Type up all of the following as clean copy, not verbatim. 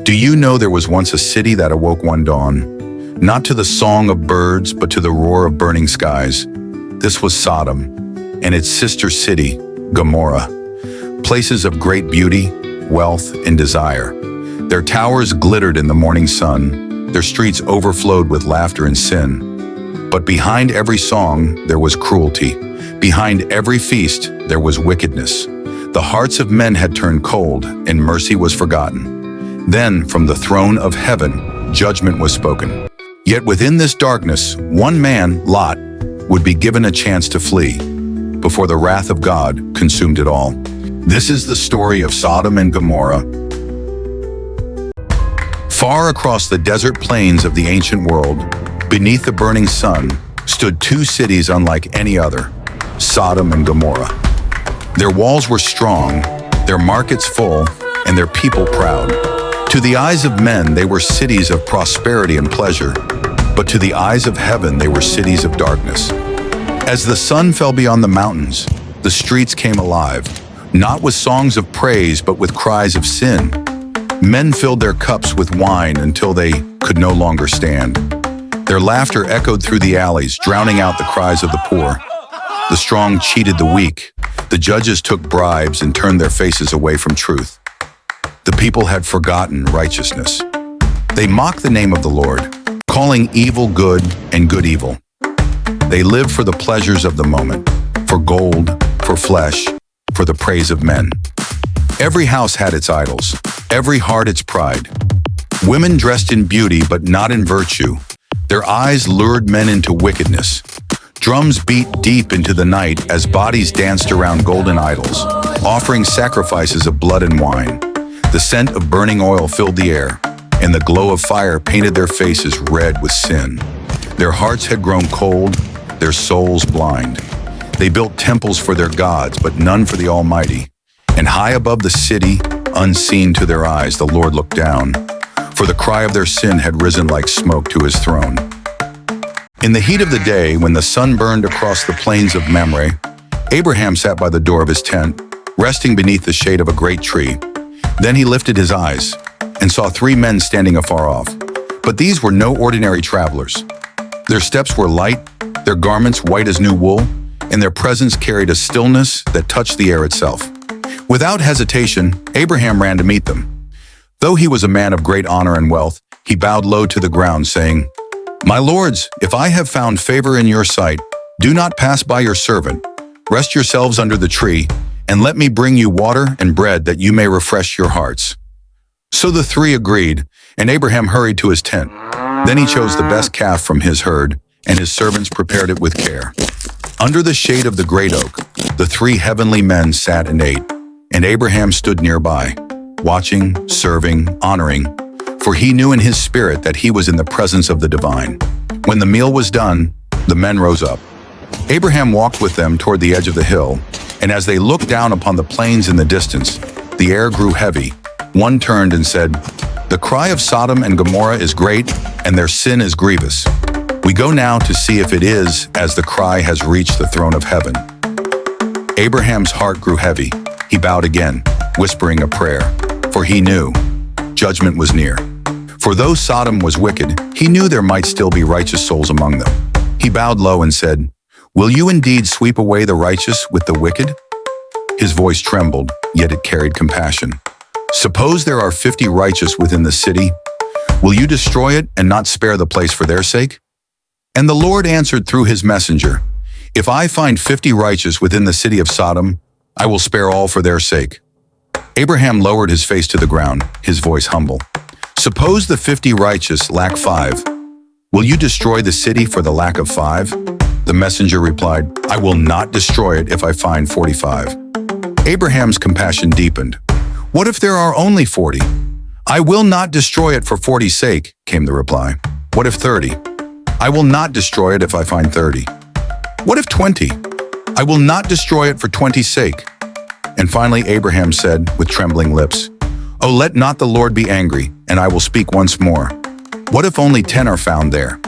Do you know there was once a city that awoke one dawn, not to the song of birds, but to the roar of burning skies? This was Sodom, and its sister city, Gomorrah, places of great beauty, wealth, and desire. Their towers glittered in the morning sun, their streets overflowed with laughter and sin. But behind every song, there was cruelty. Behind every feast, there was wickedness. The hearts of men had turned cold, and mercy was forgotten. Then, from the throne of heaven, judgment was spoken. Yet within this darkness, one man, Lot, would be given a chance to flee before the wrath of God consumed it all. This is the story of Sodom and Gomorrah. Far across the desert plains of the ancient world, beneath the burning sun, stood two cities unlike any other, Sodom and Gomorrah. Their walls were strong, their markets full, and their people proud. To the eyes of men, they were cities of prosperity and pleasure, but to the eyes of heaven, they were cities of darkness. As the sun fell beyond the mountains, the streets came alive, not with songs of praise, but with cries of sin. Men filled their cups with wine until they could no longer stand. Their laughter echoed through the alleys, drowning out the cries of the poor. The strong cheated the weak. The judges took bribes and turned their faces away from truth. The people had forgotten righteousness. They mocked the name of the Lord, calling evil good and good evil. They lived for the pleasures of the moment, for gold, for flesh, for the praise of men. Every house had its idols, every heart its pride. Women dressed in beauty but not in virtue. Their eyes lured men into wickedness. Drums beat deep into the night as bodies danced around golden idols, offering sacrifices of blood and wine. The scent of burning oil filled the air, and the glow of fire painted their faces red with sin. Their hearts had grown cold, their souls blind. They built temples for their gods, but none for the Almighty. And high above the city, unseen to their eyes, the Lord looked down, for the cry of their sin had risen like smoke to his throne. In the heat of the day, when the sun burned across the plains of Mamre, Abraham sat by the door of his tent, resting beneath the shade of a great tree. Then he lifted his eyes and saw three men standing afar off. But these were no ordinary travelers. Their steps were light, their garments white as new wool, and their presence carried a stillness that touched the air itself. Without hesitation, Abraham ran to meet them. Though he was a man of great honor and wealth, he bowed low to the ground, saying, "My lords, if I have found favor in your sight, do not pass by your servant. Rest yourselves under the tree, and let me bring you water and bread that you may refresh your hearts." So the three agreed, and Abraham hurried to his tent. Then he chose the best calf from his herd, and his servants prepared it with care. Under the shade of the great oak, the three heavenly men sat and ate, and Abraham stood nearby, watching, serving, honoring, for he knew in his spirit that he was in the presence of the divine. When the meal was done, the men rose up. Abraham walked with them toward the edge of the hill, and as they looked down upon the plains in the distance, the air grew heavy. One turned and said, "The cry of Sodom and Gomorrah is great, and their sin is grievous. We go now to see if it is, as the cry has reached the throne of heaven." Abraham's heart grew heavy. He bowed again, whispering a prayer, for he knew judgment was near. For though Sodom was wicked, he knew there might still be righteous souls among them. He bowed low and said, "Will you indeed sweep away the righteous with the wicked?" His voice trembled, yet it carried compassion. "Suppose there are 50 righteous within the city. Will you destroy it and not spare the place for their sake?" And the Lord answered through his messenger, "If I find 50 righteous within the city of Sodom, I will spare all for their sake." Abraham lowered his face to the ground, his voice humble. "Suppose the 50 righteous lack 5. Will you destroy the city for the lack of 5? The messenger replied, "I will not destroy it if I find 45. Abraham's compassion deepened. "What if there are only 40? "I will not destroy it for 40's sake," came the reply. "What if 30? "I will not destroy it if I find 30. "What if 20? "I will not destroy it for 20's sake." And finally Abraham said with trembling lips, "Oh, let not the Lord be angry, and I will speak once more. What if only 10 are found there?"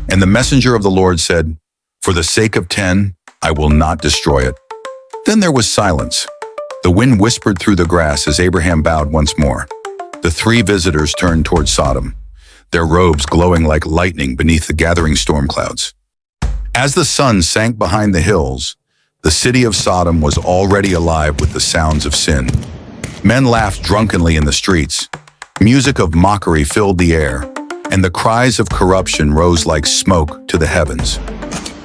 And the messenger of the Lord said, "For the sake of 10, I will not destroy it." Then there was silence. The wind whispered through the grass as Abraham bowed once more. The three visitors turned toward Sodom, their robes glowing like lightning beneath the gathering storm clouds. As the sun sank behind the hills, the city of Sodom was already alive with the sounds of sin. Men laughed drunkenly in the streets, music of mockery filled the air, and the cries of corruption rose like smoke to the heavens.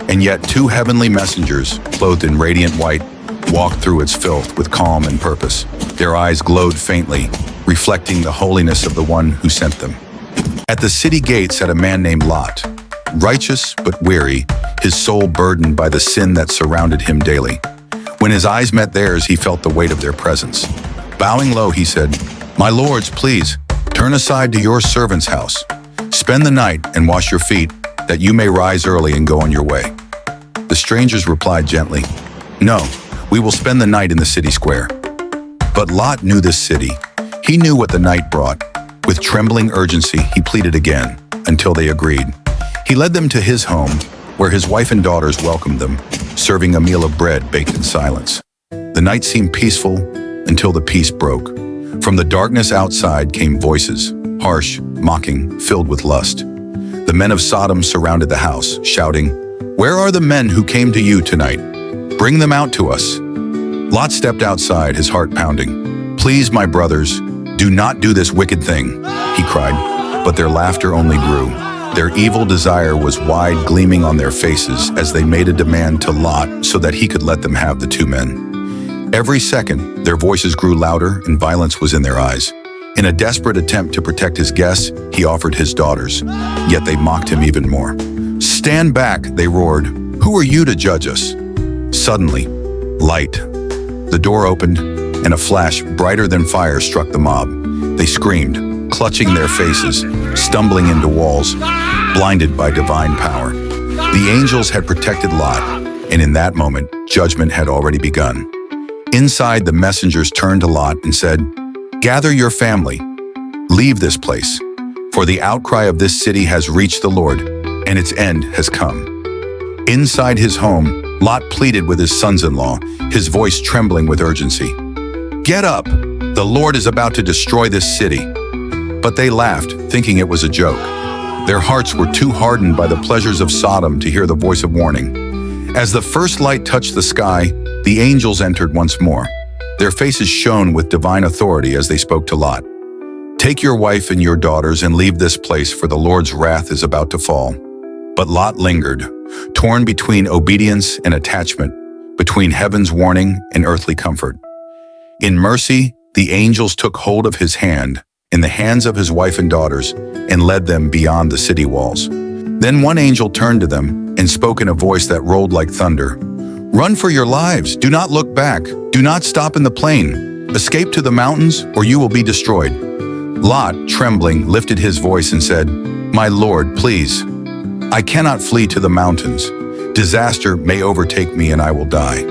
And yet two heavenly messengers, clothed in radiant white, walked through its filth with calm and purpose. Their eyes glowed faintly, reflecting the holiness of the one who sent them. At the city gate sat a man named Lot, righteous but weary, his soul burdened by the sin that surrounded him daily. When his eyes met theirs, he felt the weight of their presence. Bowing low, he said, "My lords, please, turn aside to your servant's house. Spend the night and wash your feet, that you may rise early and go on your way." The strangers replied gently, "No, we will spend the night in the city square." But Lot knew this city. He knew what the night brought. With trembling urgency, he pleaded again, until they agreed. He led them to his home, where his wife and daughters welcomed them, serving a meal of bread baked in silence. The night seemed peaceful until the peace broke. From the darkness outside came voices, harsh, mocking, filled with lust. The men of Sodom surrounded the house, shouting, "Where are the men who came to you tonight? Bring them out to us." Lot stepped outside, his heart pounding. "Please, my brothers, do not do this wicked thing," he cried. But their laughter only grew. Their evil desire was wide, gleaming on their faces as they made a demand to Lot so that he could let them have the two men. Every second, their voices grew louder and violence was in their eyes. In a desperate attempt to protect his guests, he offered his daughters, yet they mocked him even more. "Stand back," they roared. "Who are you to judge us?" Suddenly, light. The door opened, and a flash brighter than fire struck the mob. They screamed, clutching their faces, stumbling into walls, blinded by divine power. The angels had protected Lot, and in that moment, judgment had already begun. Inside, the messengers turned to Lot and said, "Gather your family. Leave this place, for the outcry of this city has reached the Lord, and its end has come." Inside his home, Lot pleaded with his sons-in-law, his voice trembling with urgency. "Get up! The Lord is about to destroy this city." But they laughed, thinking it was a joke. Their hearts were too hardened by the pleasures of Sodom to hear the voice of warning. As the first light touched the sky, the angels entered once more. Their faces shone with divine authority as they spoke to Lot. "Take your wife and your daughters and leave this place, for the Lord's wrath is about to fall." But Lot lingered, torn between obedience and attachment, between heaven's warning and earthly comfort. In mercy, the angels took hold of his hand, in the hands of his wife and daughters, and led them beyond the city walls. Then one angel turned to them and spoke in a voice that rolled like thunder. "Run for your lives! Do not look back! Do not stop in the plain! Escape to the mountains, or you will be destroyed." Lot, trembling, lifted his voice and said, "My Lord, please, I cannot flee to the mountains. Disaster may overtake me and I will die.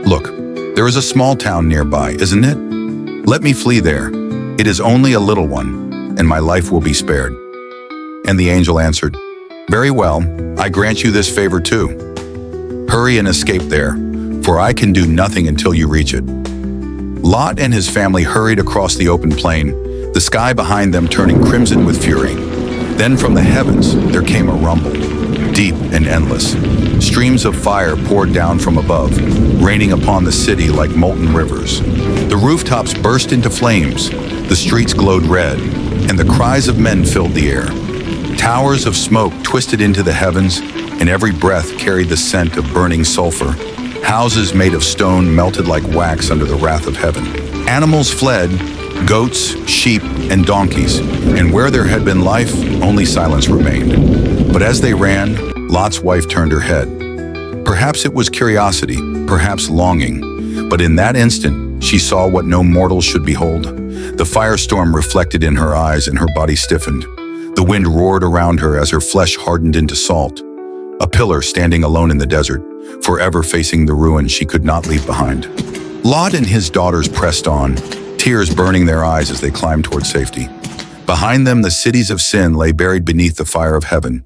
Look, there is a small town nearby, isn't it? Let me flee there. It is only a little one, and my life will be spared." And the angel answered, "Very well, I grant you this favor too. Hurry and escape there, for I can do nothing until you reach it." Lot and his family hurried across the open plain, the sky behind them turning crimson with fury. Then from the heavens there came a rumble, deep and endless. Streams of fire poured down from above, raining upon the city like molten rivers. The rooftops burst into flames, the streets glowed red, and the cries of men filled the air. Towers of smoke twisted into the heavens, and every breath carried the scent of burning sulfur. Houses made of stone melted like wax under the wrath of heaven. Animals fled, goats, sheep, and donkeys, and where there had been life, only silence remained. But as they ran, Lot's wife turned her head. Perhaps it was curiosity, perhaps longing, but in that instant, she saw what no mortal should behold. The firestorm reflected in her eyes and her body stiffened. The wind roared around her as her flesh hardened into salt. A pillar standing alone in the desert, forever facing the ruin she could not leave behind. Lot and his daughters pressed on, tears burning their eyes as they climbed toward safety. Behind them, the cities of sin lay buried beneath the fire of heaven.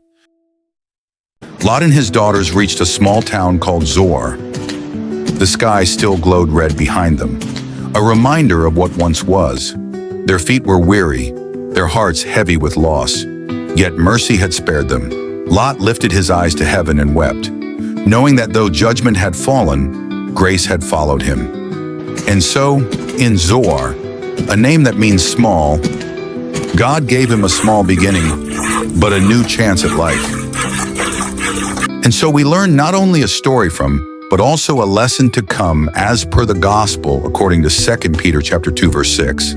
Lot and his daughters reached a small town called Zoar. The sky still glowed red behind them, a reminder of what once was. Their feet were weary, their hearts heavy with loss. Yet mercy had spared them. Lot lifted his eyes to heaven and wept, knowing that though judgment had fallen, grace had followed him. And so, in Zoar, a name that means small, God gave him a small beginning, but a new chance at life. And so we learn not only a story from, but also a lesson to come as per the gospel according to 2 Peter chapter 2, verse 6.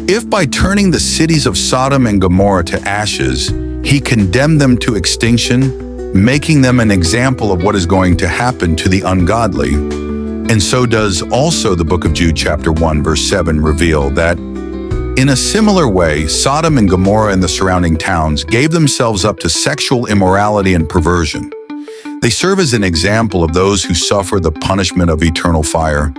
If by turning the cities of Sodom and Gomorrah to ashes, he condemned them to extinction, making them an example of what is going to happen to the ungodly, and so does also the book of Jude chapter 1, verse 7 reveal that in a similar way, Sodom and Gomorrah and the surrounding towns gave themselves up to sexual immorality and perversion. They serve as an example of those who suffer the punishment of eternal fire,